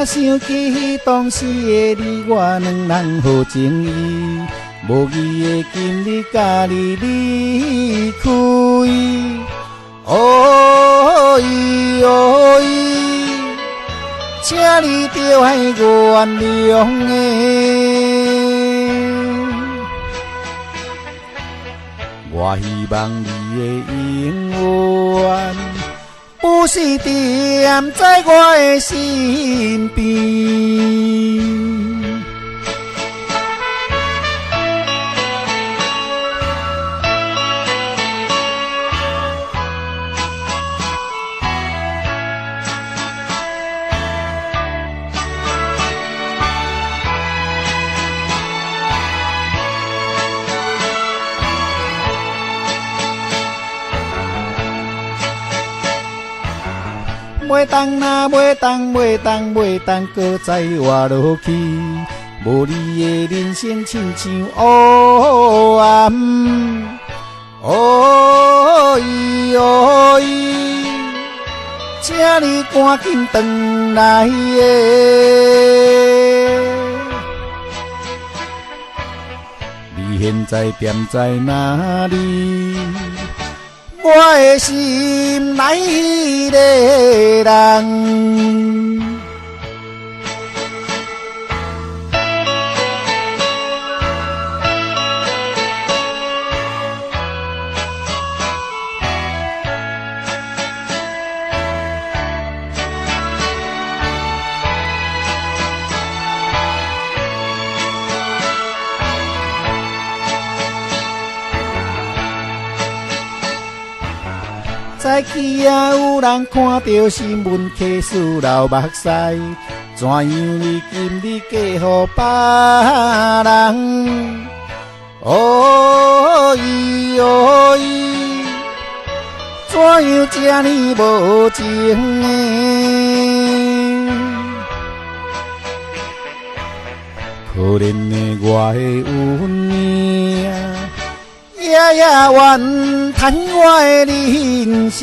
若想起当时的你，我两人好情谊，无义的今日甲你离开。哦咦哦咦，请你着爱原谅的。我希望你的永远不是踮在我的身边。袂当哪袂当，搁再活落去。无你的人生亲像黑暗。哦咦哦咦，请你赶紧回来的。你现在踮在哪里？我的心内迄个人，早起啊，有人看到新闻，客诉流目屎。怎样你今日嫁予别人？哦咦哦咦，怎样这呢无情的？可怜的我的有命。夜夜怨叹我的人生。